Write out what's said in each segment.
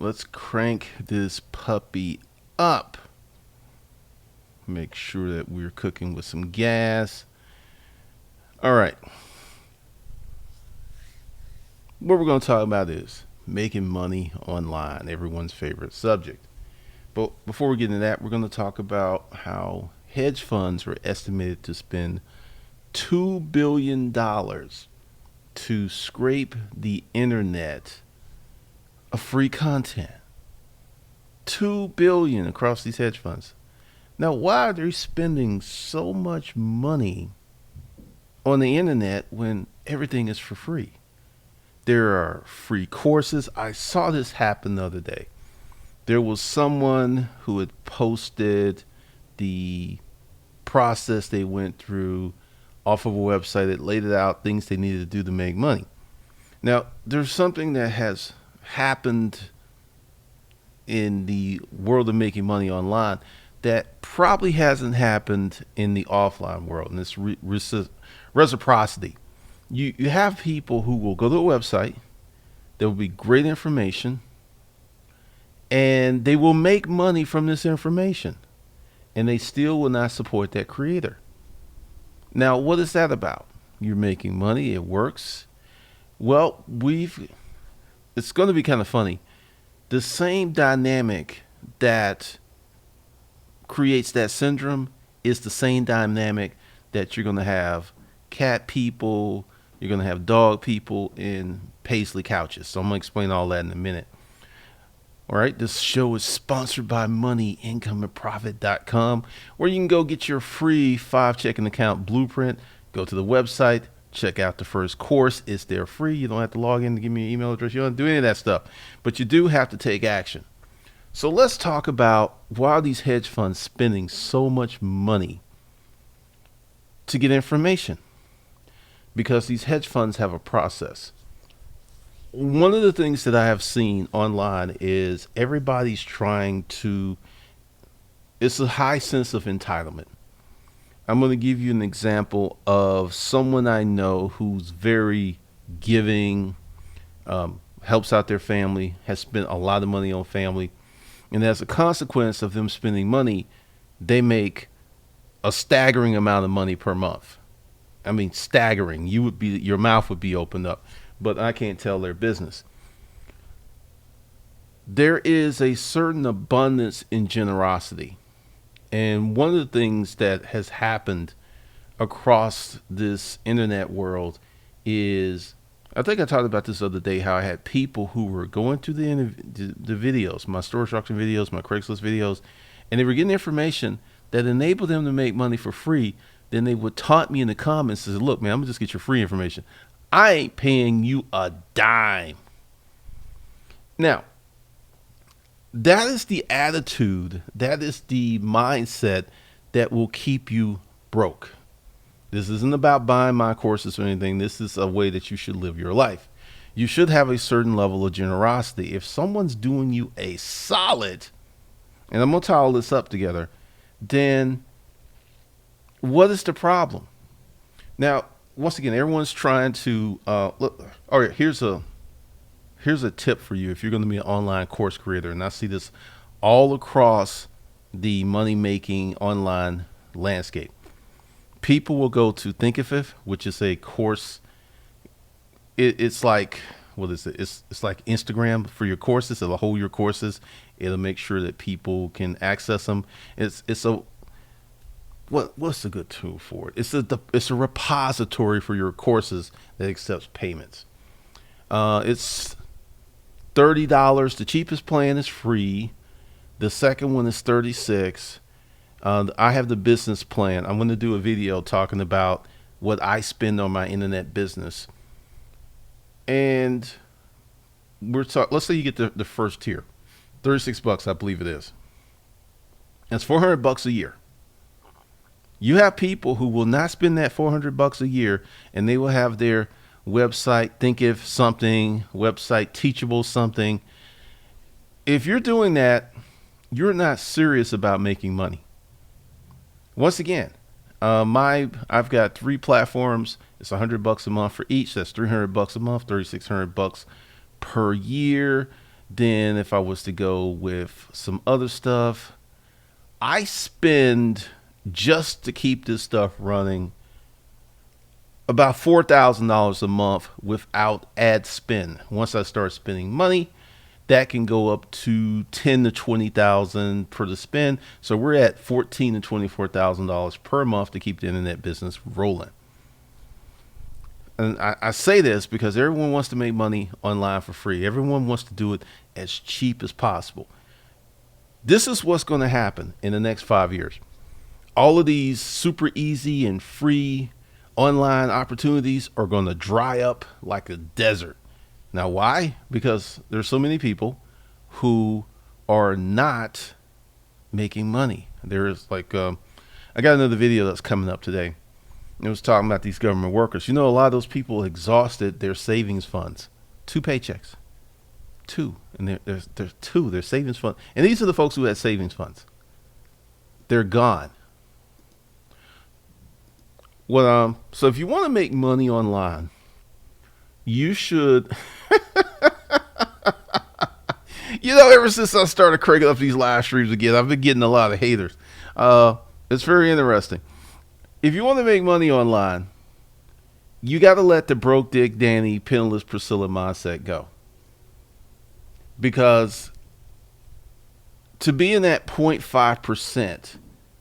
let's crank this puppy up. Make sure that we're cooking with some gas. All right. What we're going to talk about is making money online, everyone's favorite subject. But before we get into that, we're going to talk about how hedge funds are estimated to spend $2 billion to scrape the internet of free content. 2 billion across these hedge funds. Now, why are they spending so much money on the internet when everything is for free? There are free courses. I saw this happen the other day. There was someone who had posted the process they went through off of a website that laid it out, things they needed to do to make money. Now, there's something that has happened in the world of making money online that probably hasn't happened in the offline world, and it's reciprocity. You have people who will go to a website, there will be great information, and they will make money from this information, and they still will not support that creator. Now, what is that about? You're making money, it works. Well, it's going to be kind of funny. The same dynamic that creates that syndrome is the same dynamic that you're going to have cat people, you're going to have dog people in paisley couches. So I'm going to explain all that in a minute. All right, this show is sponsored by moneyincomeandprofit.com, where you can go get your free 5 checking account blueprint. Go to the website, check out the first course. It's there free. You don't have to log in to give me an email address. You don't do any of that stuff, but you do have to take action. So let's talk about why are these hedge funds spending so much money to get information? Because these hedge funds have a process. One of the things that I have seen online is everybody's trying to, it's a high sense of entitlement. I'm going to give you an example of someone I know who's very giving, helps out their family, has spent a lot of money on family. And as a consequence of them spending money, they make a staggering amount of money per month. I mean, staggering. Your mouth would be opened up, but I can't tell their business. There is a certain abundance in generosity. And one of the things that has happened across this internet world is, I think I talked about this the other day, how I had people who were going through the videos, my store instruction videos, my Craigslist videos, and they were getting information that enabled them to make money for free. Then they would taunt me in the comments and say, look, man, I'm gonna just get your free information. I ain't paying you a dime. Now, that is the attitude, that is the mindset that will keep you broke. This isn't about buying my courses or anything. This is a way that you should live your life. You should have a certain level of generosity. If someone's doing you a solid, and I'm going to tie all this up together, then what is the problem? Now, once again, everyone's trying to look. All right, here's a tip for you if you're going to be an online course creator, and I see this all across the money-making online landscape. People will go to Thinkific, which is a course. It's like, what is it? It's like Instagram for your courses. It'll hold your courses. It'll make sure that people can access them. It's a what's a good tool for it? It's a repository for your courses that accepts payments. It's $30. The cheapest plan is free. The second one is $36. I have the business plan. I'm going to do a video talking about what I spend on my internet business. And let's say you get the first tier, $36, I believe it is. That's $400 a year. You have people who will not spend that $400 a year, and they will have their website think of something, website teachable something. If you're doing that, you're not serious about making money. Once again, I've got 3 platforms. It's $100 a month for each. That's $300 a month, $3,600 per year. Then if I was to go with some other stuff, I spend, just to keep this stuff running, about $4,000 a month without ad spend. Once I start spending money, that can go up to 10 to 20,000 per the spend. So we're at $14,000 to $24,000 per month to keep the internet business rolling. And I say this because everyone wants to make money online for free. Everyone wants to do it as cheap as possible. This is what's going to happen in the next 5 years. All of these super easy and free online opportunities are going to dry up like a desert. Now, why? Because there's so many people who are not making money. There's like, I got another video that's coming up today. It was talking about these government workers. You know, a lot of those people exhausted their savings funds. 2 paychecks. 2. And there's 2. Their savings funds. And these are the folks who had savings funds. They're gone. Well, so if you want to make money online, you should, ever since I started cranking up these live streams again, I've been getting a lot of haters. It's very interesting. If you want to make money online, you got to let the broke Dick Danny, penniless Priscilla mindset go. Because to be in that 0.5%,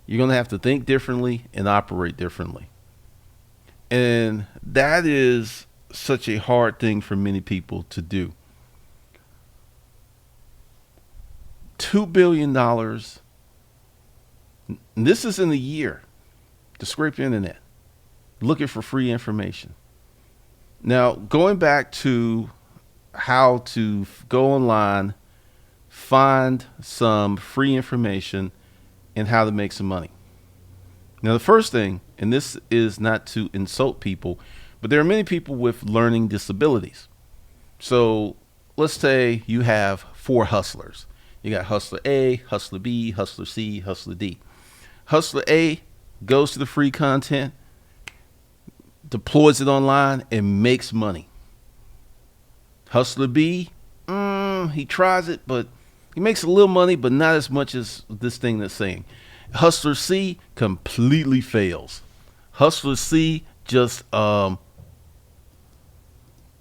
you're going to have to think differently and operate differently. And that is such a hard thing for many people to do. $2 billion. This is in a year to scrape the internet, looking for free information. Now, going back to how to go online, find some free information, and how to make some money. Now, the first thing, and this is not to insult people, but there are many people with learning disabilities. So let's say you have 4 hustlers. You got hustler A, hustler B, hustler C, hustler D. Hustler A goes to the free content, deploys it online, and makes money. Hustler B, he tries it, but he makes a little money, but not as much as this thing that's saying. Hustler C completely fails. Hustler C just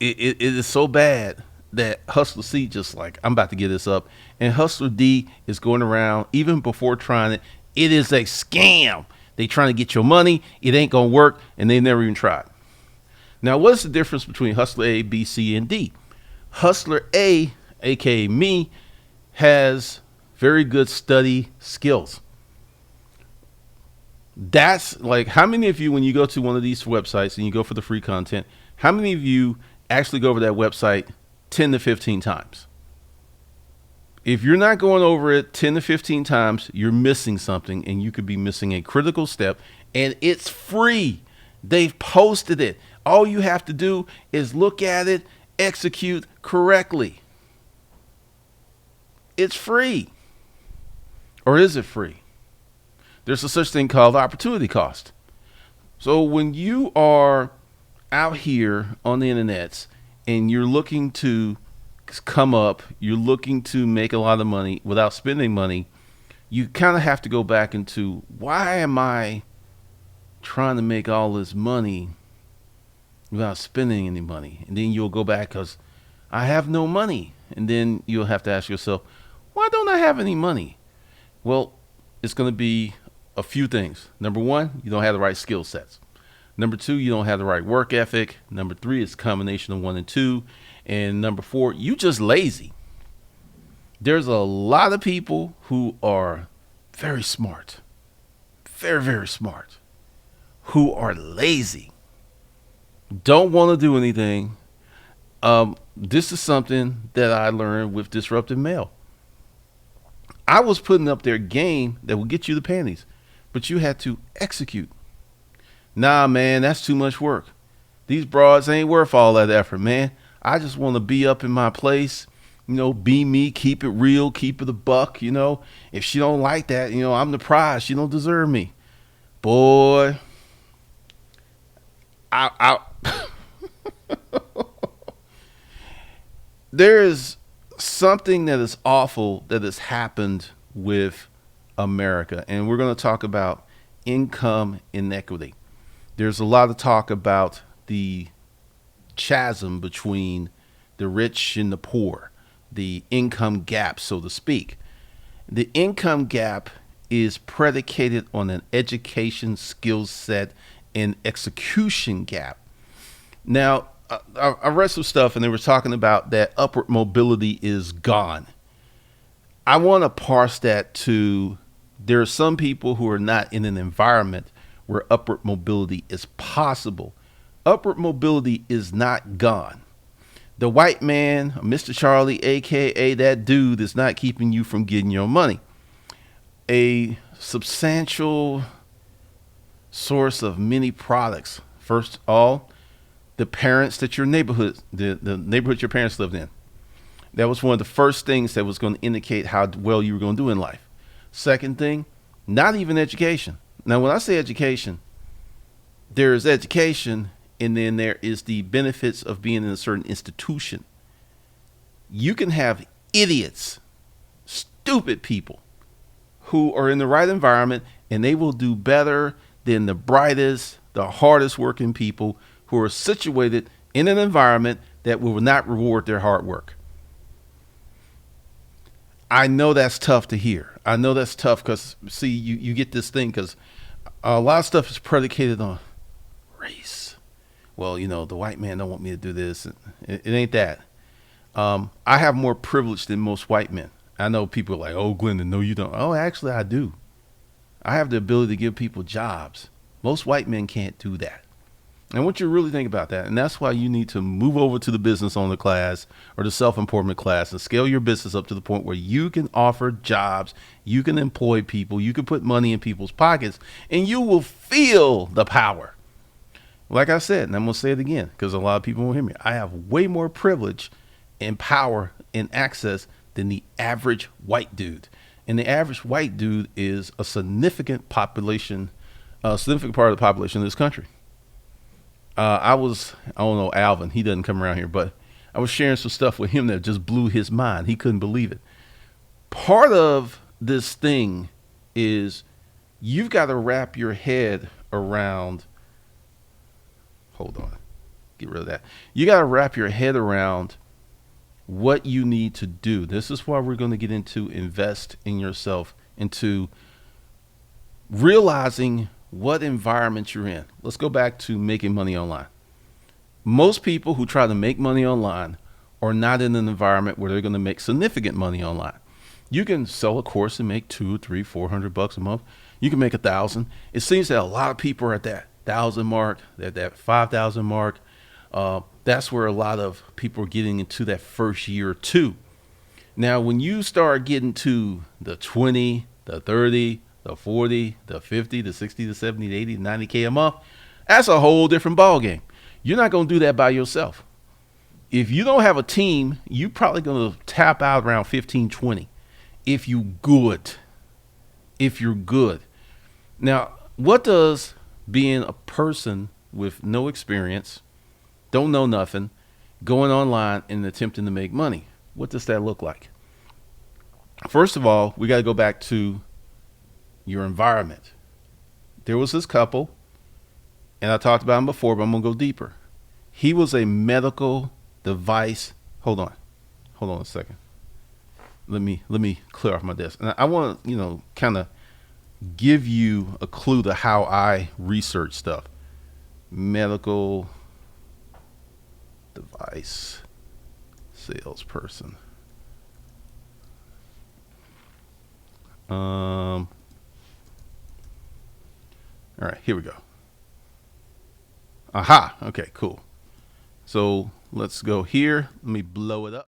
it is so bad that Hustler C just like, I'm about to get this up. And Hustler D is going around, even before trying it, it is a scam. They trying to get your money. It ain't going to work. And they never even tried. Now, what's the difference between Hustler A, B, C, and D? Hustler A, aka me, has very good study skills. That's like, how many of you, when you go to one of these websites and you go for the free content, how many of you actually go over that website 10 to 15 times? If you're not going over it 10 to 15 times, you're missing something, and you could be missing a critical step, and it's free. They've posted it. All you have to do is look at it, execute correctly. It's free. Or is it free? There's a such thing called opportunity cost. So when you are out here on the internet and you're looking to come up, you're looking to make a lot of money without spending money, you kind of have to go back into, why am I trying to make all this money without spending any money? And then you'll go back because I have no money. And then you'll have to ask yourself, why don't I have any money? Well, it's going to be a few things. Number 1, you don't have the right skill sets. Number 2, you don't have the right work ethic. Number 3, it's a combination of 1 and 2. And number 4, you just lazy. There's a lot of people who are very smart, very, very smart, who are lazy, don't want to do anything. This is something that I learned with Disruptive Mail. I was putting up their game that will get you the panties, but you had to execute. Nah, man, that's too much work. These broads ain't worth all that effort, man. I just want to be up in my place, be me, keep it real, keep it a buck, If she don't like that, I'm the prize. She don't deserve me. Boy, I there is something that is awful that has happened with America, and we're going to talk about income inequity. There's a lot of talk about the chasm between the rich and the poor, the income gap, so to speak. The income gap is predicated on an education skill set and execution gap. Now, I read some stuff and they were talking about that upward mobility is gone. I want to parse that to there are some people who are not in an environment where upward mobility is possible. Upward mobility is not gone. The white man, Mr. Charlie, aka that dude, is not keeping you from getting your money. A substantial source of many products. First of all, the parents that your neighborhood, the neighborhood your parents lived in. That was one of the first things that was going to indicate how well you were going to do in life. Second thing, not even education. Now, when I say education, there is education and then there is the benefits of being in a certain institution. You can have idiots, stupid people who are in the right environment and they will do better than the brightest, the hardest working people who are situated in an environment that will not reward their hard work. I know that's tough to hear. I know that's tough because, see, you get this thing because a lot of stuff is predicated on race. Well, the white man don't want me to do this. It ain't that. I have more privilege than most white men. I know people are like, oh, Glendon, no, you don't. Oh, actually, I do. I have the ability to give people jobs. Most white men can't do that. And I want you to really think about that. And that's why you need to move over to the business owner class or the self-employment class and scale your business up to the point where you can offer jobs, you can employ people, you can put money in people's pockets, and you will feel the power. Like I said, and I'm going to say it again because a lot of people won't hear me. I have way more privilege and power and access than the average white dude. And the average white dude is a significant population, a significant part of the population of this country. I don't know, Alvin, he doesn't come around here, but I was sharing some stuff with him that just blew his mind. He couldn't believe it. Part of this thing is you've got to wrap your head around, hold on, get rid of that. You got to wrap your head around what you need to do. This is why we're going to get into invest in yourself, into realizing what environment you're in. Let's go back to making money online. Most people who try to make money online are not in an environment where they're going to make significant money online. You can sell a course and make $200, $300, $400 a month. You can make 1,000. It seems that a lot of people are at that 1,000 mark, that 5,000 mark. That's where a lot of people are getting into that first year or two. Now, when you start getting to the 20, the 30, the 40, the 50, the 60, the 70, the 80, the 90K a month, that's a whole different ballgame. You're not going to do that by yourself. If you don't have a team, you're probably going to tap out around 15, 20. If you good. If you're good. Now, what does being a person with no experience, don't know nothing, going online and attempting to make money, what does that look like? First of all, we got to go back to your environment. There was this couple, and I talked about him before, but I'm going to go deeper. He was a medical device. Hold on a second. Let me clear off my desk. And I want to, kind of give you a clue to how I research stuff. Medical device salesperson. All right, here we go. Aha. Okay, cool. So let's go here. Let me blow it up.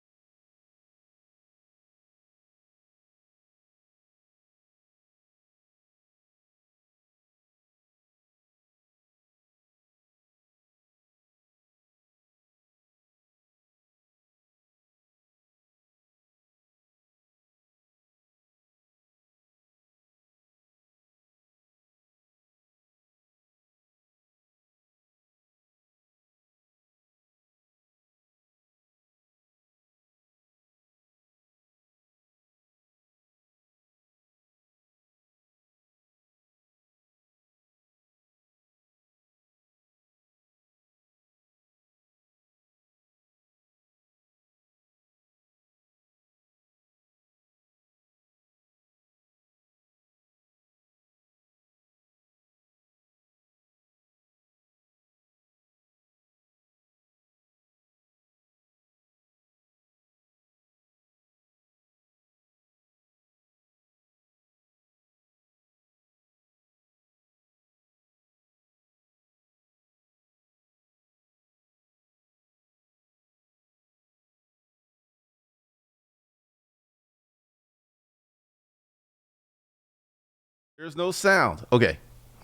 There's no sound. Okay.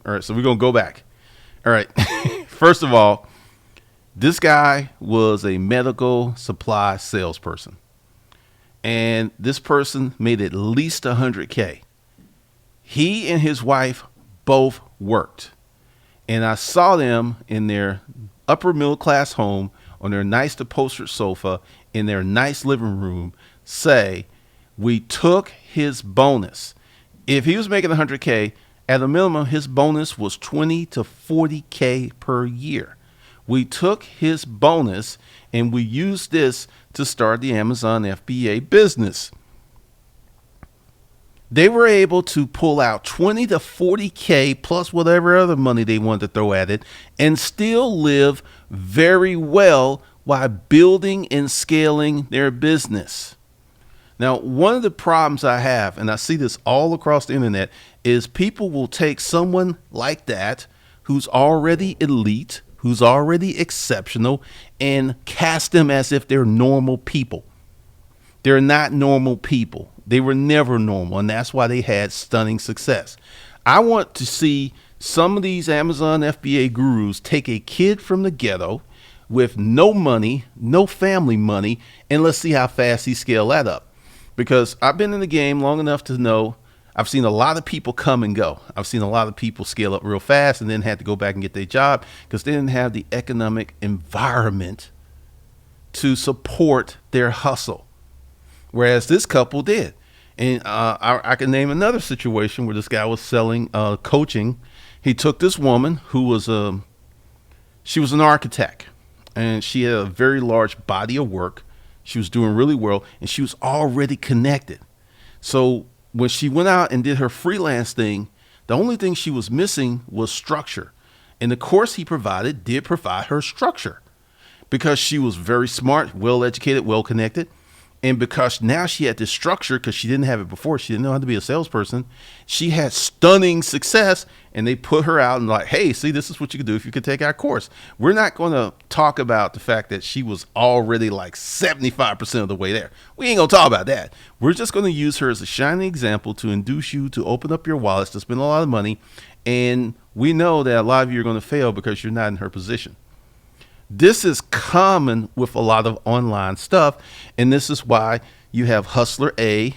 All right. So we're going to go back. All right. First of all, this guy was a medical supply salesperson. And this person made at least 100K. He and his wife both worked. And I saw them in their upper middle class home on their nice upholstered sofa in their nice living room say, we took his bonus. If he was making 100K, at a minimum, his bonus was 20 to 40K per year. We took his bonus and we used this to start the Amazon FBA business. They were able to pull out 20 to 40K plus whatever other money they wanted to throw at it and still live very well while building and scaling their business. Now, one of the problems I have, and I see this all across the internet, is people will take someone like that who's already elite, who's already exceptional, and cast them as if they're normal people. They're not normal people. They were never normal, and that's why they had stunning success. I want to see some of these Amazon FBA gurus take a kid from the ghetto with no money, no family money, and let's see how fast he scale that up. Because I've been in the game long enough to know I've seen a lot of people come and go. I've seen a lot of people scale up real fast and then had to go back and get their job because they didn't have the economic environment to support their hustle. Whereas this couple did. And I can name another situation where this guy was selling coaching. He took this woman who was she was an architect, and she had a very large body of work. She was doing really well, and she was already connected. So when she went out and did her freelance thing, the only thing she was missing was structure. And the course he provided did provide her structure because she was very smart, well educated, well connected. And because now she had this structure, because she didn't have it before, she didn't know how to be a salesperson. She had stunning success, and they put her out and like, hey, see, this is what you could do if you could take our course. We're not going to talk about the fact that she was already like 75% of the way there. We ain't going to talk about that. We're just going to use her as a shining example to induce you to open up your wallets, to spend a lot of money. And we know that a lot of you are going to fail because you're not in her position. This is common with a lot of online stuff. And this is why you have Hustler A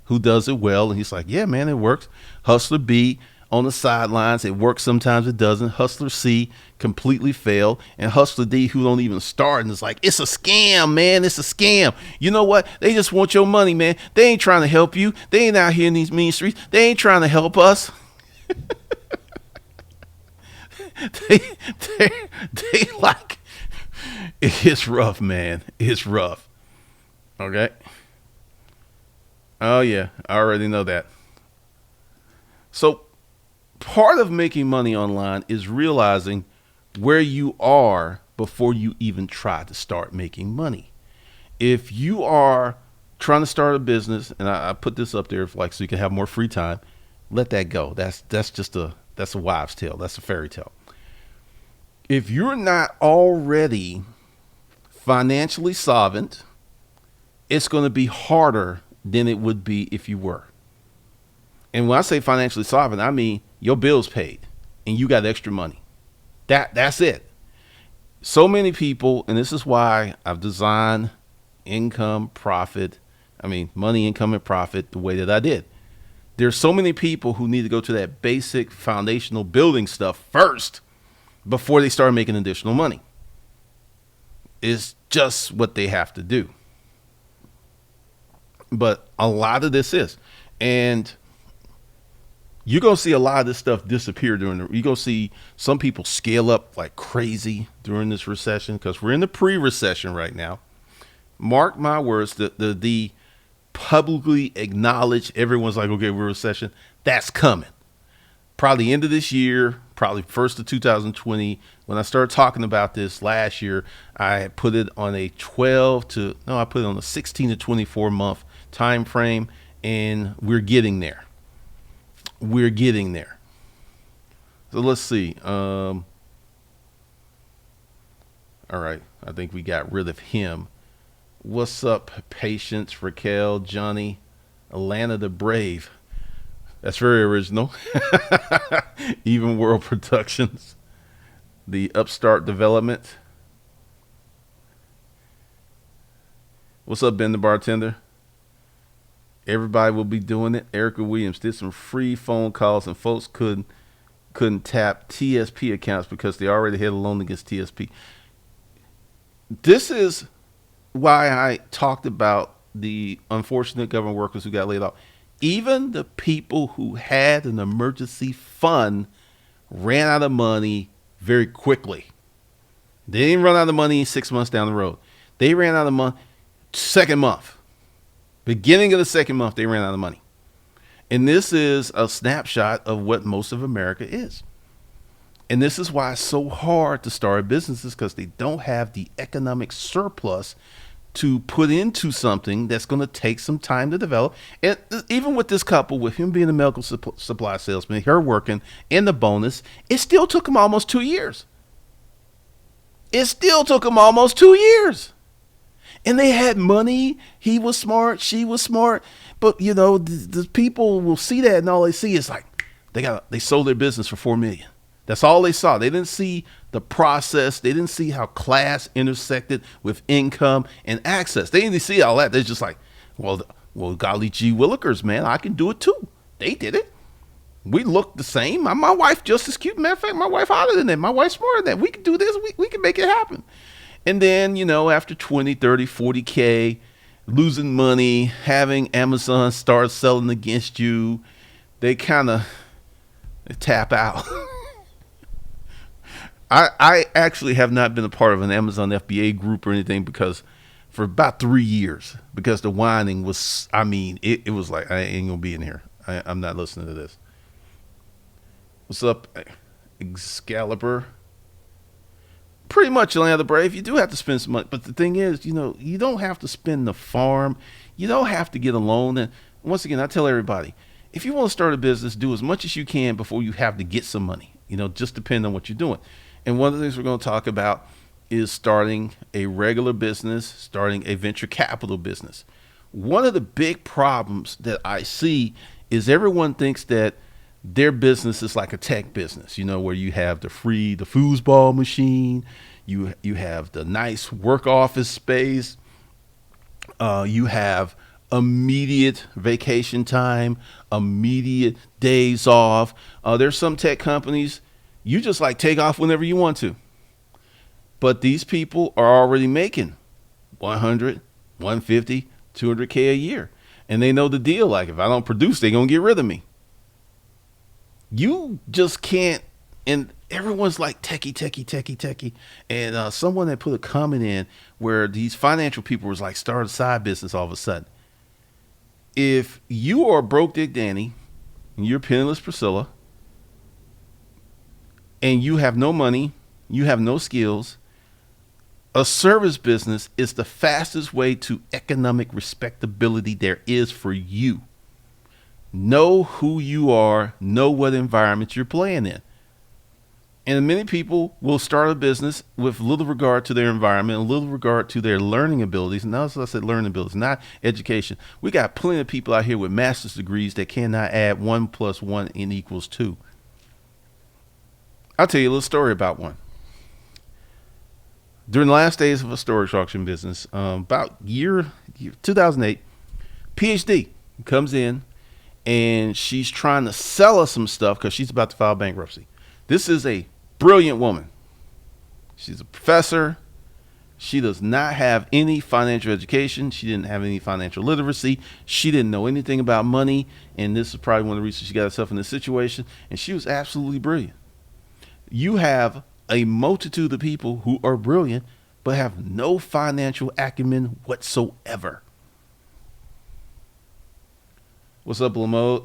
who does it well. And he's like, yeah, man, it works. Hustler B on the sidelines. It works. Sometimes it doesn't. Hustler C completely fail. And Hustler D who don't even start and is like, it's a scam, man. It's a scam. You know what? They just want your money, man. They ain't trying to help you. They ain't out here in these mean streets. They ain't trying to help us. they like, it's rough, man. It's rough. Okay. Oh yeah, I already know that. So part of making money online is realizing where you are before you even try to start making money. If you are trying to start a business, and I put this up there like so you can have more free time, let that go. That's a wives' tale. That's a fairy tale. If you're not already financially solvent, it's going to be harder than it would be if you were. And when I say financially solvent, I mean your bills paid and you got extra money. That's it. So many people, and this is why I've designed money, income, and profit the way that I did. There's so many people who need to go to that basic foundational building stuff first before they start making additional money. It's just what they have to do. But a lot of this is, and you're going to see a lot of this stuff disappear you're going to see some people scale up like crazy during this recession because we're in the pre-recession right now. Mark my words, the publicly acknowledged, everyone's like, okay, we're in recession. That's coming. Probably end of this year, probably first of 2020. When I started talking about this last year, I put it on I put it on a 16 to 24 month time frame, and we're getting there. We're getting there. So let's see. All right. I think we got rid of him. What's up, Patience, Raquel, Johnny, Atlanta the Brave? That's very original. Even World Productions, the Upstart Development. What's up, Ben the bartender? Everybody will be doing it. Erica Williams did some free phone calls, and folks couldn't tap TSP accounts because they already had a loan against TSP. This is why I talked about the unfortunate government workers who got laid off. Even the people who had an emergency fund ran out of money very quickly. They didn't run out of money 6 months down the road. They ran out of money second month. Beginning of the second month, they ran out of money. And this is a snapshot of what most of America is. And this is why it's so hard to start businesses, because they don't have the economic surplus to put into something that's going to take some time to develop. And even with this couple, with him being a medical supply salesman, her working, and the bonus, it still took him almost 2 years. It still took him almost 2 years. And they had money. He was smart. She was smart. But, you know, the people will see that, and all they see is like, they sold their business for $4 million. That's all they saw. They didn't see the process. They didn't see how class intersected with income and access. They didn't see all that. They're just like, well, golly gee willikers, man, I can do it too. They did it. We look the same. My wife just as cute. Matter of fact, my wife hotter than that. My wife's smarter than that. We can do this. We can make it happen. And then, you know, after 20, 30, 40K, losing money, having Amazon start selling against you, they kind of tap out. I actually have not been a part of an Amazon FBA group or anything, because for about 3 years, because the whining was, I mean, it was like, I ain't gonna be in here. I'm not listening to this. What's up, Excalibur? Pretty much, Atlanta Brave, you do have to spend some money. But the thing is, you know, you don't have to spend the farm. You don't have to get a loan. And once again, I tell everybody, if you want to start a business, do as much as you can before you have to get some money. You know, just depend on what you're doing. And one of the things we're going to talk about is starting a regular business, starting a venture capital business. One of the big problems that I see is everyone thinks that their business is like a tech business, you know, where you have the foosball machine, you have the nice work office space, you have immediate vacation time, immediate days off. There's some tech companies you just like take off whenever you want to. But these people are already making 100, 150, 200K a year. And they know the deal. Like, if I don't produce, they're going to get rid of me. You just can't. And everyone's like techie. And someone had put a comment in where these financial people was like, start a side business all of a sudden. If you are broke Dick Danny and you're penniless Priscilla, and you have no money, you have no skills, a service business is the fastest way to economic respectability there is for you. Know who you are, know what environment you're playing in. And many people will start a business with little regard to their environment, little regard to their learning abilities. And notice I said learning abilities, not education. We got plenty of people out here with master's degrees that cannot add 1 + 1 = 2. I'll tell you a little story about one. During the last days of a storage auction business, about year 2008, PhD comes in and she's trying to sell us some stuff because she's about to file bankruptcy. This is a brilliant woman. She's a professor. She does not have any financial education. She didn't have any financial literacy. She didn't know anything about money. And this is probably one of the reasons she got herself in this situation. And she was absolutely brilliant. You have a multitude of people who are brilliant but have no financial acumen whatsoever. What's up, Lamode?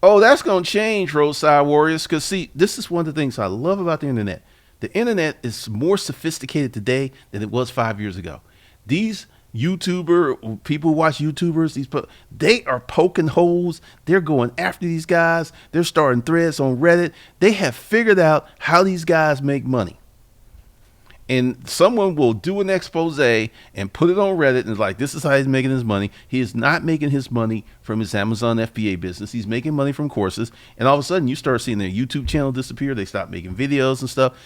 Oh, that's going to change, Roadside Warriors, because, see, this is one of the things I love about the internet. The internet is more sophisticated today than it was 5 years ago. These people who watch YouTubers, they are poking holes. They're going after these guys. They're starting threads on Reddit. They have figured out how these guys make money. And someone will do an expose and put it on Reddit and it's like, this is how he's making his money. He is not making his money from his Amazon FBA business. He's making money from courses. And all of a sudden you start seeing their YouTube channel disappear. They stop making videos and stuff.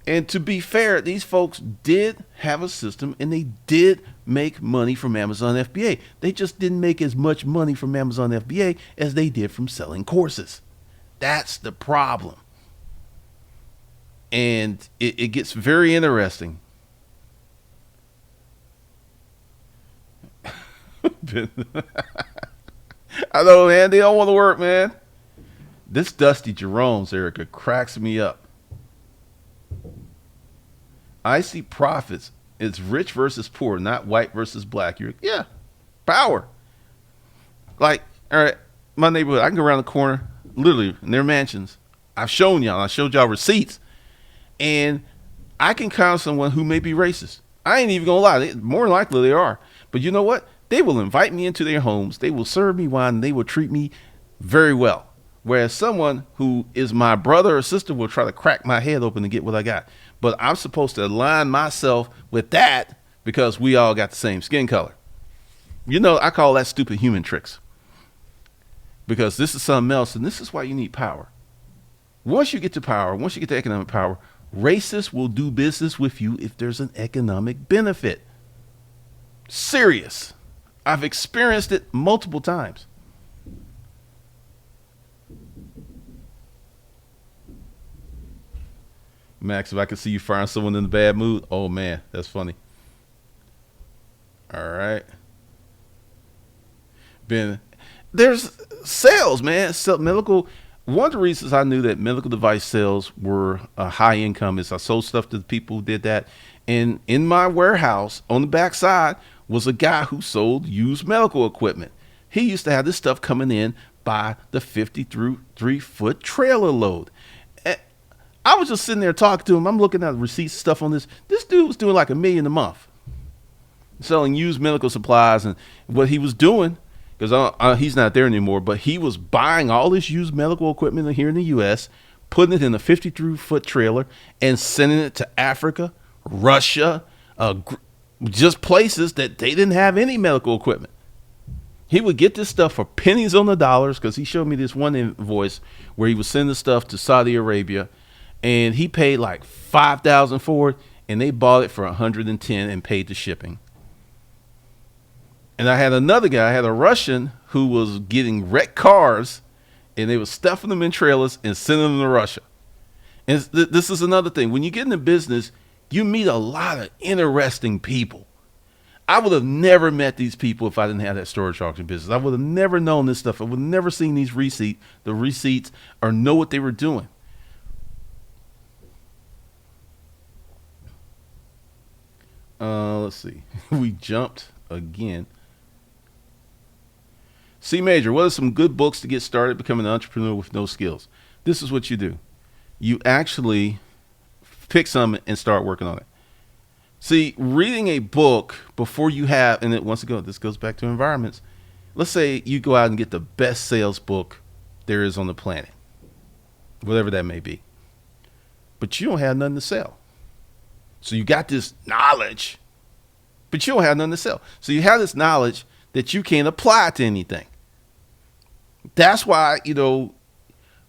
And to be fair, these folks did have a system and they did make money from Amazon FBA. They just didn't make as much money from Amazon FBA as they did from selling courses. That's the problem. And it gets very interesting. I know, man. They don't want to work, man. This Dusty Jerome's, Erica, cracks me up. I see profits. It's rich versus poor, not white versus black. Yeah, power. Like, all right, my neighborhood, I can go around the corner, literally, in their mansions. I've shown y'all. I showed y'all receipts. And I can count someone who may be racist. I ain't even gonna lie. More than likely they are. But you know what? They will invite me into their homes. They will serve me wine. And they will treat me very well. Whereas someone who is my brother or sister will try to crack my head open to get what I got. But I'm supposed to align myself with that because we all got the same skin color. You know, I call that stupid human tricks. Because this is something else. And this is why you need power. Once you get to power, once you get to economic power, racists will do business with you if there's an economic benefit. Serious. I've experienced it multiple times. Max, if I could see you firing someone in a bad mood, oh man, that's funny. All right. Ben, there's sales, man. Medical. One of the reasons I knew that medical device sales were high income is I sold stuff to the people who did that. And in my warehouse on the back side was a guy who sold used medical equipment. He used to have this stuff coming in by the 53-foot trailer load. And I was just sitting there talking to him. I'm looking at the receipts stuff on this. This dude was doing like $1 million a month selling used medical supplies. And what he was doing, because he's not there anymore, but he was buying all this used medical equipment here in the U.S., putting it in a 53-foot trailer and sending it to Africa, Russia, just places that they didn't have any medical equipment. He would get this stuff for pennies on the dollars because he showed me this one invoice where he was sending stuff to Saudi Arabia, and he paid like $5,000 for it, and they bought it for $110 and paid the shipping. And I had another guy, I had a Russian who was getting wrecked cars and they were stuffing them in trailers and sending them to Russia. And this is another thing. When you get into business, you meet a lot of interesting people. I would have never met these people if I didn't have that storage auction business. I would have never known this stuff. I would have never seen the receipts, or know what they were doing. Let's see. We jumped again. C Major, what are some good books to get started becoming an entrepreneur with no skills? This is what you do. You actually pick some and start working on it. See, reading a book before you have, and once again, this goes back to environments. Let's say you go out and get the best sales book there is on the planet, whatever that may be, but you don't have nothing to sell. So you got this knowledge, but you don't have nothing to sell. So you have this knowledge that you can't apply to anything. That's why,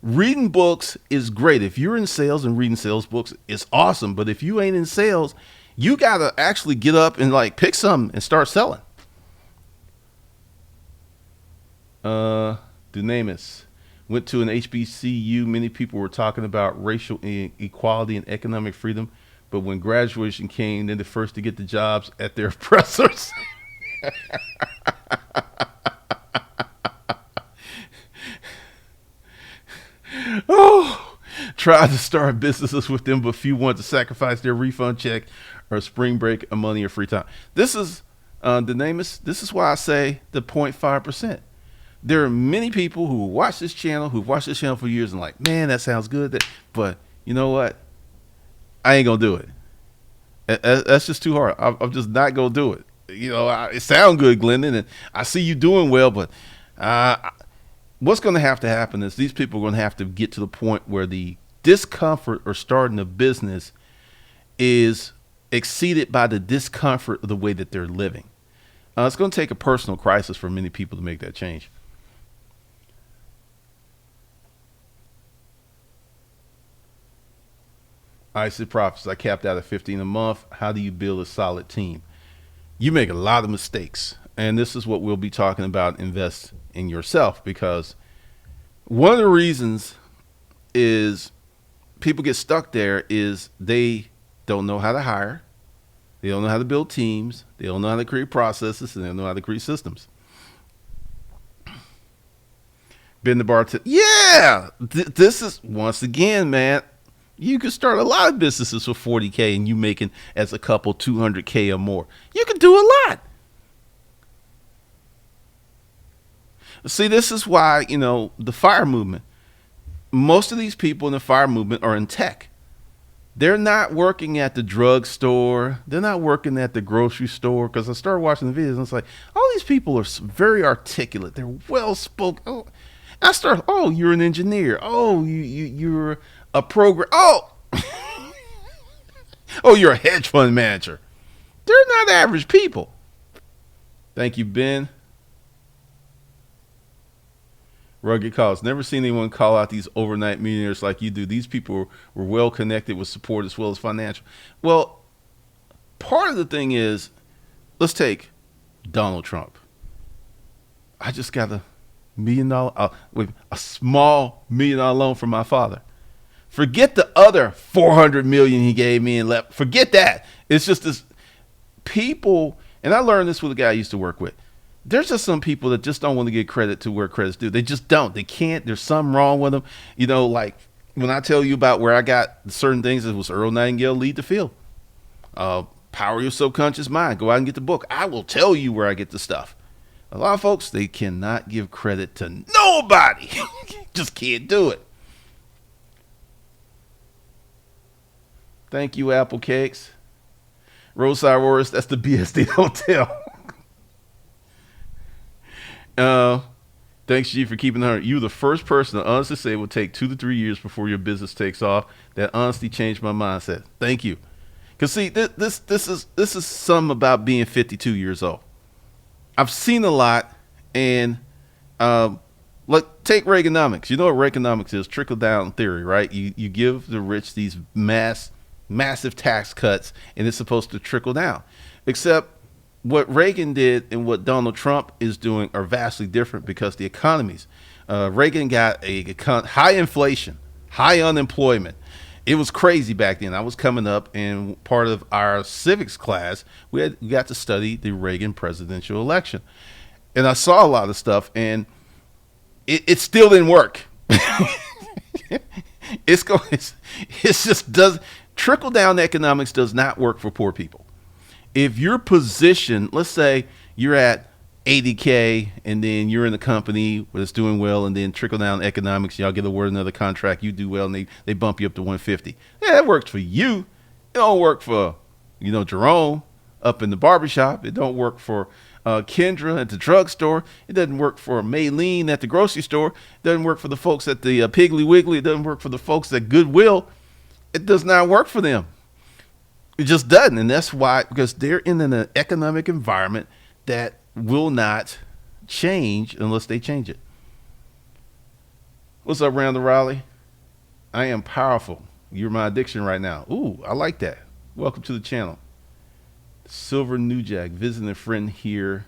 reading books is great. If you're in sales and reading sales books, it's awesome. But if you ain't in sales, you got to actually get up and pick some and start selling. Dunamis went to an HBCU. Many people were talking about racial equality and economic freedom. But when graduation came, they're the first to get the jobs at their oppressors. Oh, tried to start businesses with them, but few want to sacrifice their refund check or spring break or money or free time. This is this is why I say the 0.5%. There are many people who watch this channel, who've watched this channel for years and like, man, that sounds good. But you know what? I ain't gonna do it. That's just too hard. I'm just not gonna do it. It sounds good, Glendon, and I see you doing well, but what's going to happen is these people are going to have to get to the point where the discomfort of starting a business is exceeded by the discomfort of the way that they're living. It's going to take a personal crisis for many people to make that change. I said, Profits, I capped out at 15 a month. How do you build a solid team? You make a lot of mistakes. And this is what we'll be talking about. Invest in yourself, because one of the reasons is people get stuck there is they don't know how to hire. They don't know how to build teams. They don't know how to create processes, and they don't know how to create systems. Been the bar to, yeah, this is, once again, man, you could start a lot of businesses for 40K and you making as a couple 200K or more. You could do a lot. See, this is why, the fire movement, most of these people in the fire movement are in tech. They're not working at the drugstore. They're not working at the grocery store. Because I started watching the videos and it's like, all these people are very articulate. They're well spoken. Oh, I started, oh, you're an engineer. Oh, you're a program. Oh, oh, you're a hedge fund manager. They're not average people. Thank you, Ben. Rugged calls. Never seen anyone call out these overnight millionaires like you do. These people were well connected with support as well as financial. Well, part of the thing is, let's take Donald Trump. I just got with a small $1 million loan from my father. Forget the other 400 million he gave me and left. Forget that. It's just this people, and I learned this with a guy I used to work with. There's just some people that just don't want to get credit to where credit's due. They just don't. They can't. There's something wrong with them. Like when I tell you about where I got certain things, it was Earl Nightingale, Lead the Field. Power Your Subconscious Mind. Go out and get the book. I will tell you where I get the stuff. A lot of folks, they cannot give credit to nobody. Just can't do it. Thank you, Apple Cakes. Roadside Warriors, that's the BSD Hotel. Thanks, G, for keeping her. You were the first person to honestly say it will take 2 to 3 years before your business takes off. That honestly changed my mindset. Thank you. Because see, this is something about being 52 years old. I've seen a lot, and take Reaganomics. You know what Reaganomics is? Trickle down theory, right? You give the rich these massive tax cuts, and it's supposed to trickle down. Except what Reagan did and what Donald Trump is doing are vastly different, because the economies. Reagan got a high inflation, high unemployment. It was crazy back then. I was coming up, and part of our civics class, we got to study the Reagan presidential election. And I saw a lot of stuff, and it still didn't work. It's just does trickle down economics does not work for poor people. If you're positioned, let's say you're at 80K and then you're in a company that's doing well, and then trickle down economics, y'all get awarded another contract, you do well, and they bump you up to 150. Yeah, that works for you. It don't work for, Jerome up in the barbershop. It don't work for Kendra at the drugstore. It doesn't work for Maylene at the grocery store. It doesn't work for the folks at the Piggly Wiggly. It doesn't work for the folks at Goodwill. It does not work for them. It just doesn't. And that's why, because they're in an economic environment that will not change unless they change it. What's up, Randall Riley? I am powerful. You're my addiction right now. Ooh, I like that. Welcome to the channel. Silver New Jack, visiting a friend here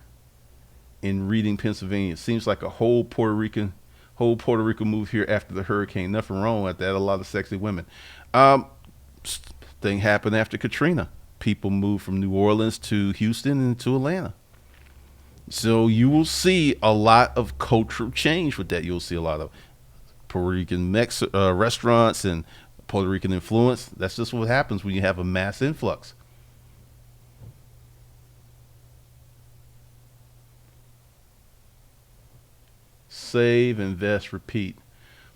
in Reading, Pennsylvania. It seems like a whole Puerto Rican move here after the hurricane. Nothing wrong with that. A lot of sexy women. Thing happened after Katrina. People moved from New Orleans to Houston and to Atlanta. So you will see a lot of cultural change with that. You'll see a lot of Puerto Rican restaurants and Puerto Rican influence. That's just what happens when you have a mass influx. Save, invest, repeat.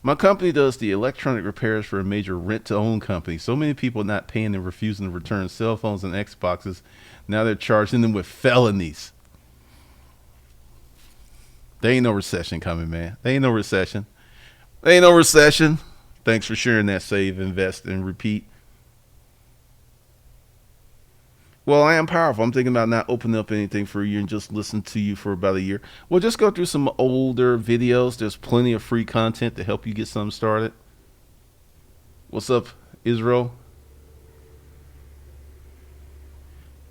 My company does the electronic repairs for a major rent-to-own company. So many people not paying and refusing to return cell phones and Xboxes. Now they're charging them with felonies. There ain't no recession coming, man. There ain't no recession. There ain't no recession. Thanks for sharing that. Save, invest, and repeat. Well, I am powerful. I'm thinking about not opening up anything for a year and just listen to you for about a year. Well, just go through some older videos. There's plenty of free content to help you get something started. What's up, Israel?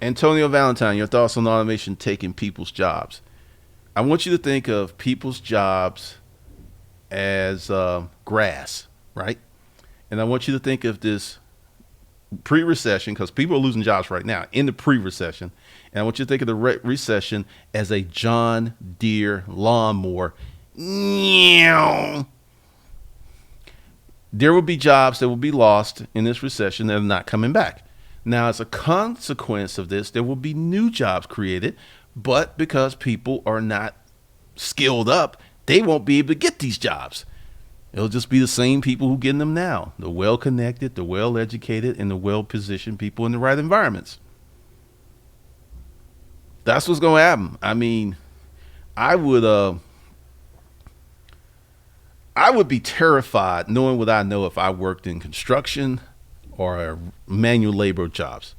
Antonio Valentine, your thoughts on automation taking people's jobs. I want you to think of people's jobs as grass, right? And I want you to think of this pre-recession, because people are losing jobs right now in the pre-recession. And I want you to think of the recession as a John Deere lawnmower. There will be jobs that will be lost in this recession that are not coming back. Now, as a consequence of this, there will be new jobs created, but because people are not skilled up, they won't be able to get these jobs. It'll just be the same people who get them now, the well-connected, the well-educated, and the well-positioned people in the right environments. That's what's going to happen. I mean, I would I would be terrified knowing what I know if I worked in construction or manual labor jobs.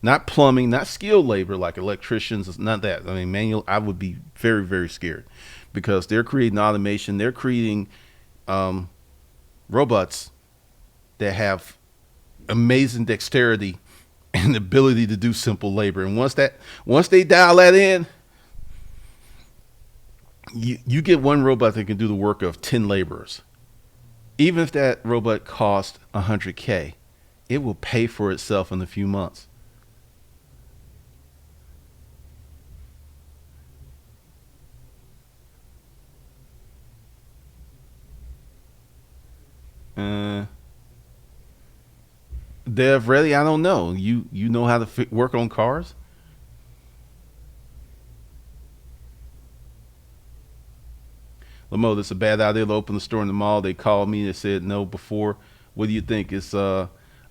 Not plumbing, not skilled labor like electricians. It's not that. I mean, manual, I would be very, very scared because they're creating automation. They're creating robots that have amazing dexterity and the ability to do simple labor. And once they dial that in, you get one robot that can do the work of 10 laborers. Even if that robot costs $100K, it will pay for itself in a few months. Uh, Dev ready? I don't know. You know how to work on cars? Lamo, this is a bad idea to open the store in the mall. They called me and said no before. What do you think?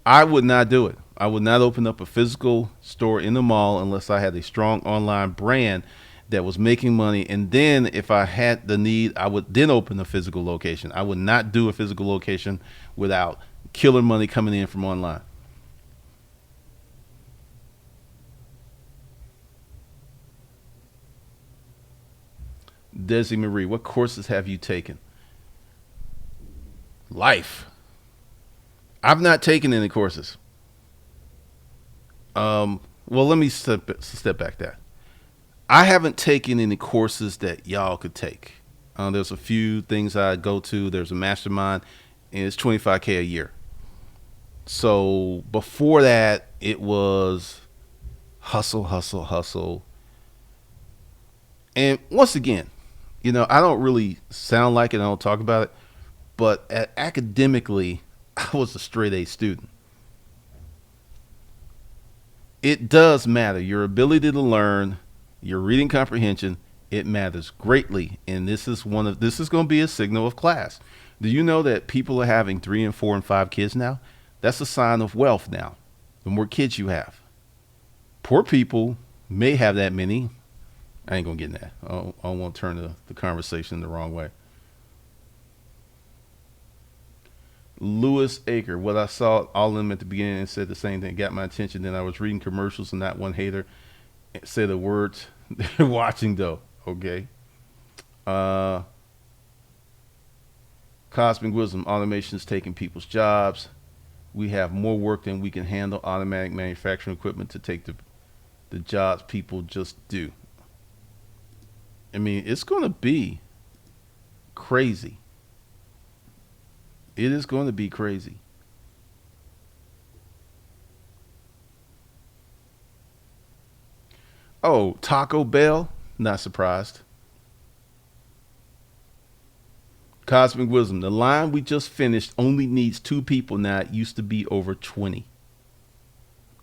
I would not do it. I would not open up a physical store in the mall unless I had a strong online brand that was making money. And then if I had the need, I would then open a physical location. I would not do a physical location without killer money coming in from online. Desi Marie, what courses have you taken? Life. I've not taken any courses. Well, let me step back there. I haven't taken any courses that y'all could take. There's a few things I go to. There's a mastermind, and it's 25K a year. So before that, it was hustle, hustle, hustle. And once again, I don't really sound like it. I don't talk about it, but academically, I was a straight A student. It does matter. Your ability to learn, your reading comprehension, it matters greatly. And this is going to be a signal of class. Do you know that people are having 3 and 4 and 5 kids now? That's a sign of wealth now. The more kids you have. Poor people may have that many. I ain't gonna get in that. I don't want to turn the conversation the wrong way. Lewis Aker, what I saw all of them at the beginning and said the same thing, got my attention. Then I was reading commercials and not one hater said the words they're watching though. Okay. Uh, Cosmic Wisdom, automation is taking people's jobs. We have more work than we can handle. Automatic manufacturing equipment to take the jobs people just do. I mean, it's going to be crazy. It is going to be crazy. Oh, Taco Bell? Not surprised. Cosmic Wisdom, the line we just finished only needs 2 people now. It used to be over 20.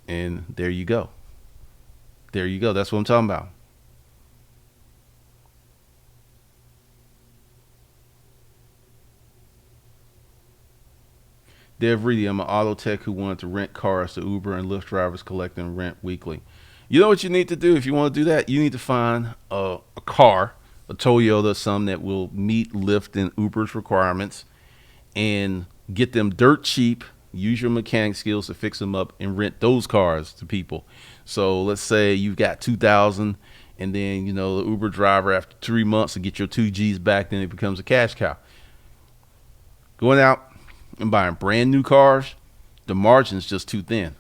And there you go. There you go. That's what I'm talking about. Dev Reedy, I'm an auto tech who wanted to rent cars to Uber and Lyft drivers collect and rent weekly. You know what you need to do if you want to do that? You need to find a car, a Toyota, some that will meet Lyft and Uber's requirements and get them dirt cheap. Use your mechanic skills to fix them up and rent those cars to people. So let's say you've got 2,000, and then the Uber driver after 3 months will get your 2 G's back. Then it becomes a cash cow. Going out and buying brand new cars, the margin's just too thin.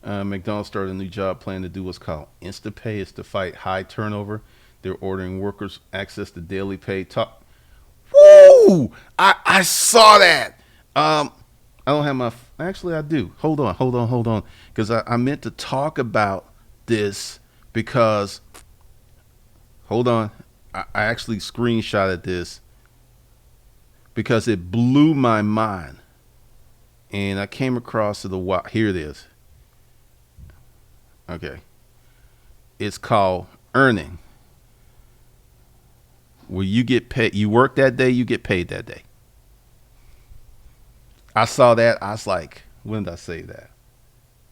McDonald's started a new job plan to do what's called InstaPay. It's to fight high turnover. They're ordering workers access to daily pay. Talk. Woo! I saw that. I don't have my. Actually, I do. Hold on. Because I meant to talk about this because. Hold on. I actually screenshotted this because it blew my mind. And I came across it. Here it is. Okay. It's called earning. Where you get paid. You work that day, you get paid that day. I saw that. I was like, when did I say that?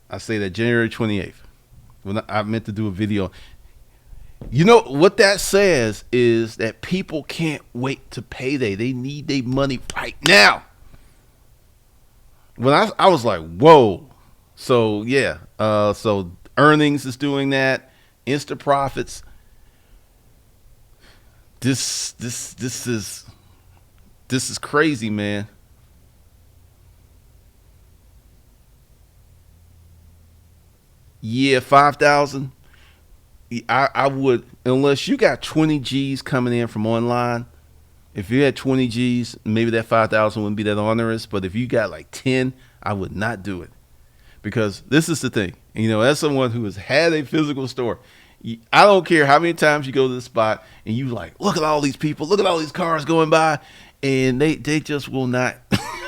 I say that January 28th. When I meant to do a video. You know what that says is that people can't wait to payday. They need their money right now. When I was like, whoa. So yeah. So earnings is doing that. Insta profits. This is crazy, man. Yeah, 5,000. I would, unless you got 20 G's coming in from online. If you had 20 G's, maybe that 5,000 wouldn't be that onerous. But if you got like 10, I would not do it. Because this is the thing, as someone who has had a physical store, I don't care how many times you go to the spot and you like, look at all these people, look at all these cars going by, and they just will not,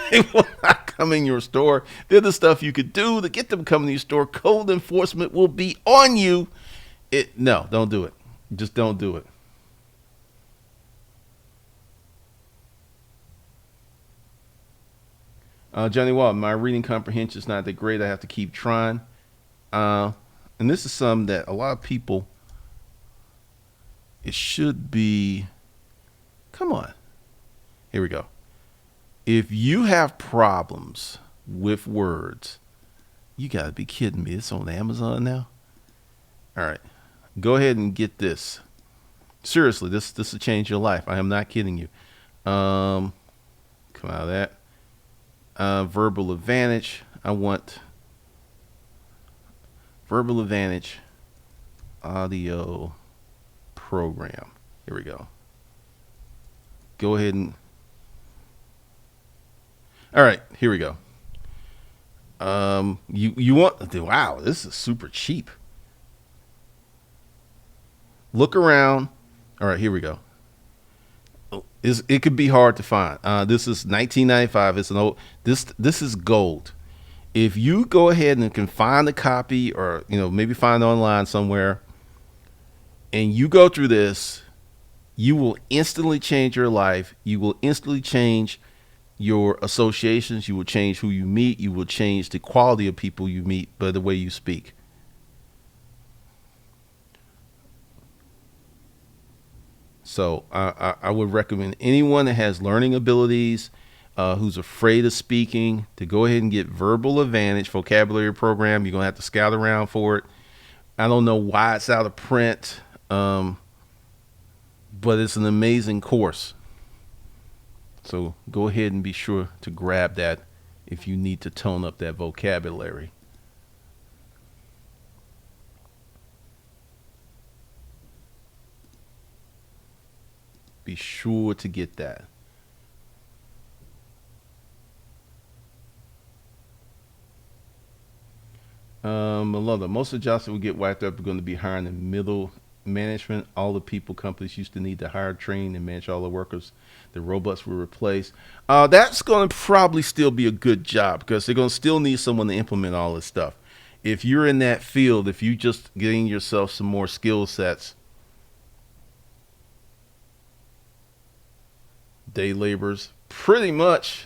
they will not come in your store. They're the stuff you could do to get them to come in your store. Code enforcement will be on you. No, don't do it. Just don't do it. Johnny Wall, my reading comprehension is not that great. I have to keep trying. And this is something that a lot of people, it should be, come on. Here we go. If you have problems with words, you got to be kidding me. It's on Amazon now. All right. Go ahead and get this. Seriously, this will change your life. I am not kidding you. Come out of that. Verbal Advantage. I want Verbal Advantage audio program. Here we go. Go ahead and. All right, here we go. You want? Wow, this is super cheap. Look around. All right, here we go. It could be hard to find. This is 1995. It's an old. This is gold. If you go ahead and can find a copy, or maybe find it online somewhere, and you go through this, you will instantly change your life. You will instantly change your associations. You will change who you meet. You will change the quality of people you meet by the way you speak. So I would recommend anyone that has learning abilities, who's afraid of speaking, to go ahead and get Verbal Advantage vocabulary program. You're going to have to scout around for it. I don't know why it's out of print, but it's an amazing course. So go ahead and be sure to grab that if you need to tone up that vocabulary. Be sure to get that. Melinda, most of the jobs that will get wiped up are going to be hiring in middle management. All the people companies used to need to hire, train, and manage all the workers. The robots were replaced. That's going to probably still be a good job because they're going to still need someone to implement all this stuff. If you're in that field, if you just getting yourself some more skill sets, day laborers, pretty much.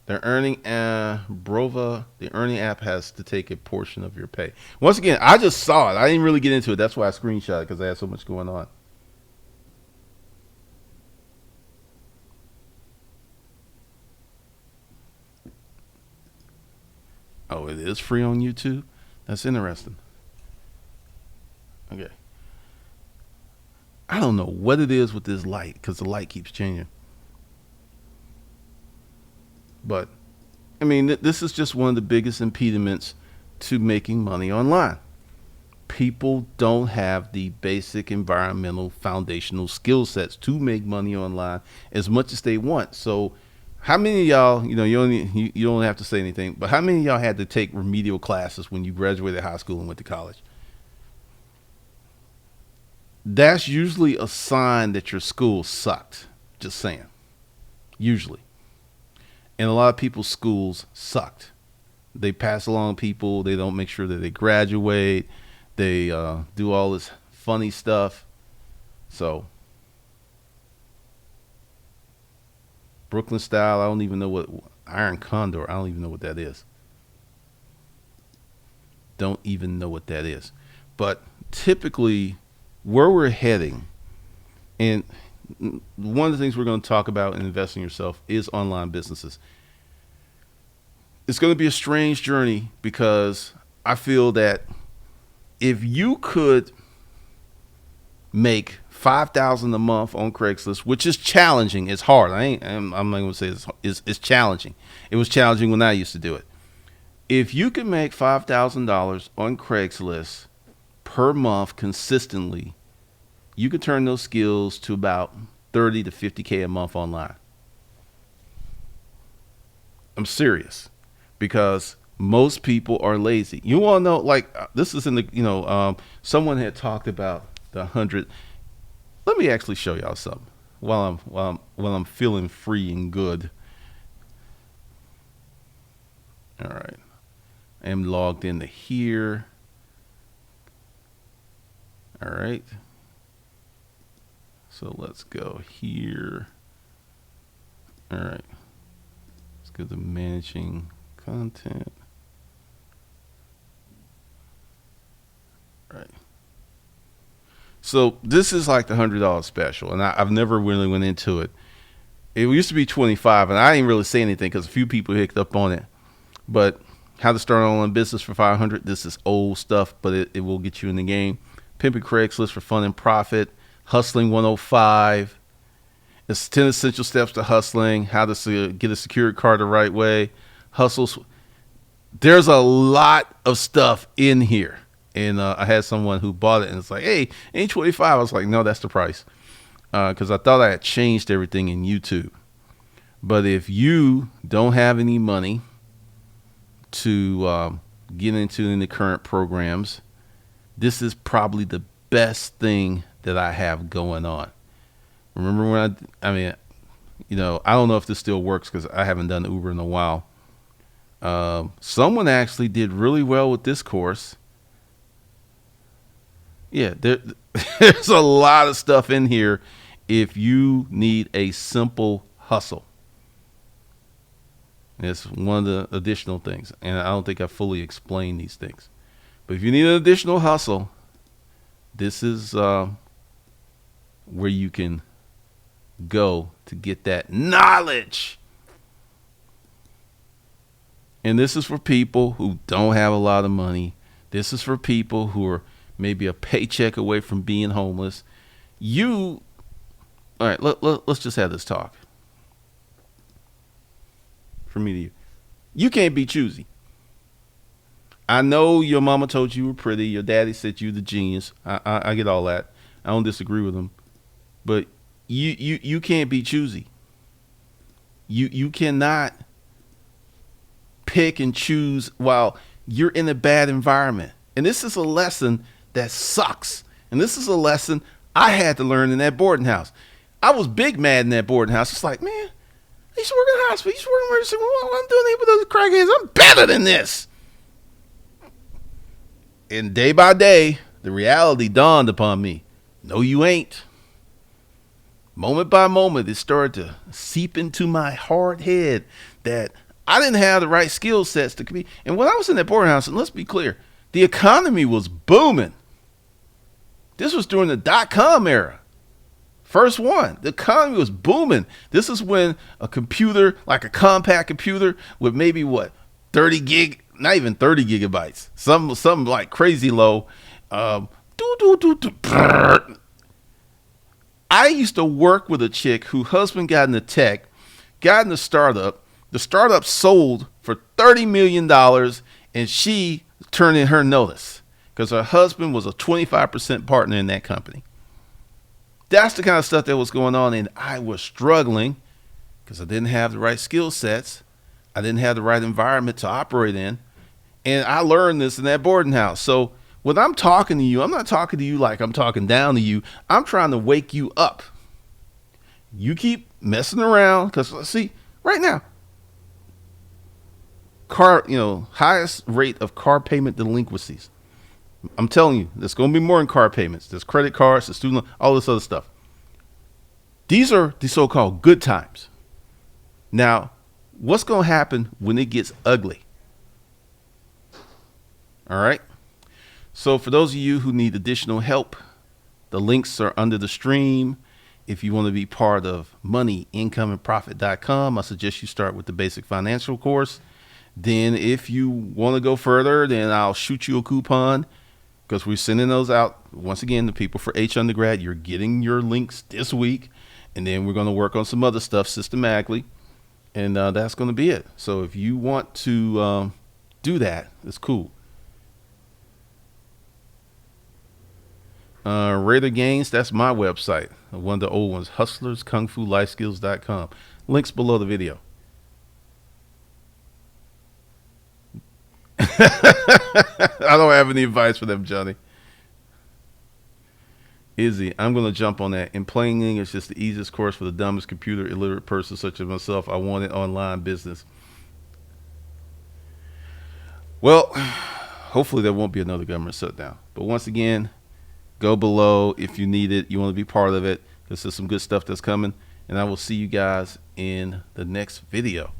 They're earning Brova. The earning app has to take a portion of your pay. Once again, I just saw it. I didn't really get into it. That's why I screenshot it because I had so much going on. Oh, it is free on YouTube? That's interesting. Okay. I don't know what it is with this light because the light keeps changing. But, I mean, this is just one of the biggest impediments to making money online. People don't have the basic environmental foundational skill sets to make money online as much as they want. So, how many of y'all, you don't have to say anything, but how many of y'all had to take remedial classes when you graduated high school and went to college? That's usually a sign that your school sucked. Just saying. Usually. And a lot of people's schools sucked. They pass along people. They don't make sure that they graduate. They do all this funny stuff. So, Brooklyn style, I don't even know what Iron Condor, I don't even know what that is. Don't even know what that is. But typically, where we're heading, and one of the things we're going to talk about in investing in yourself is online businesses. It's going to be a strange journey because I feel that if you could make 5,000 a month on Craigslist, which is challenging, it's hard. I'm not going to say it's challenging. It was challenging when I used to do it. If you can make $5,000 on Craigslist per month consistently, you can turn those skills to about 30 to 50K a month online. I'm serious because most people are lazy. You want to know, like, this is in the, someone had talked about the 100. Let me actually show y'all something while I'm feeling free and good. All right. I am logged into here. All right. So let's go here. All right. Let's go to managing content. All right. So this is like the $100 special, and I've never really went into it. It used to be 25, and I didn't really say anything because a few people picked up on it. But how to start an online business for 500. This is old stuff, but it will get you in the game. Pimping Craigslist for fun and profit. Hustling 105. It's 10 essential steps to hustling. How to get a security card the right way. Hustles. There's a lot of stuff in here. And I had someone who bought it and it's like, hey, ain't 25. I was like, no, that's the price. Because I thought I had changed everything in YouTube. But if you don't have any money to get into any current programs, this is probably the best thing that I have going on. Remember when I don't know if this still works because I haven't done Uber in a while. Someone actually did really well with this course. Yeah, there's a lot of stuff in here if you need a simple hustle. It's one of the additional things, and I don't think I fully explained these things. But if you need an additional hustle, this is where you can go to get that knowledge. And this is for people who don't have a lot of money. This is for people who are maybe a paycheck away from being homeless. All right, let's just have this talk. For me to you. You can't be choosy. I know your mama told you were pretty. Your daddy said you the genius. I get all that. I don't disagree with him. But you can't be choosy. You cannot pick and choose while you're in a bad environment. And this is a lesson that sucks. And this is a lesson I had to learn in that boarding house. I was big mad in that boarding house. It's like, man, I used to work in the hospital. I used to work in emergency room. What I'm doing here with those crackheads, I'm better than this. And day by day, the reality dawned upon me. No, you ain't. Moment by moment, it started to seep into my hard head that I didn't have the right skill sets to compete. And when I was in that boarding house, and let's be clear, the economy was booming. This was during the dot-com era. First one, the economy was booming. This is when a computer, like a compact computer with maybe 30 gig, not even 30 gigabytes. Some like crazy low. Um, I used to work with a chick whose husband got into tech, got in the startup. The startup sold for $30 million, and she turned in her notice because her husband was a 25% partner in that company. That's the kind of stuff that was going on, and I was struggling because I didn't have the right skill sets. I didn't have the right environment to operate in. And I learned this in that boarding house. So when I'm talking to you, I'm not talking to you like I'm talking down to you. I'm trying to wake you up. You keep messing around because see, right now, highest rate of car payment delinquencies. I'm telling you, there's going to be more in car payments. There's credit cards, the student loan, all this other stuff. These are the so-called good times. Now, what's going to happen when it gets ugly? All right. So for those of you who need additional help, the links are under the stream. If you want to be part of moneyincomeandprofit.com, I suggest you start with the basic financial course. Then if you want to go further, then I'll shoot you a coupon because we're sending those out once again to people for H undergrad. You're getting your links this week, and then we're going to work on some other stuff systematically, and that's going to be it. So if you want to do that, it's cool. Raider Gains, that's my website, one of the old ones, hustlerskungfulifeskills.com. Links below the video. I don't have any advice for them, Johnny. Izzy, I'm going to jump on that. In plain English, it's the easiest course for the dumbest computer illiterate person such as myself. I wanted online business. Well, hopefully there won't be another government shutdown. But once again, go below if you need it. You want to be part of it. This is some good stuff that's coming. And I will see you guys in the next video.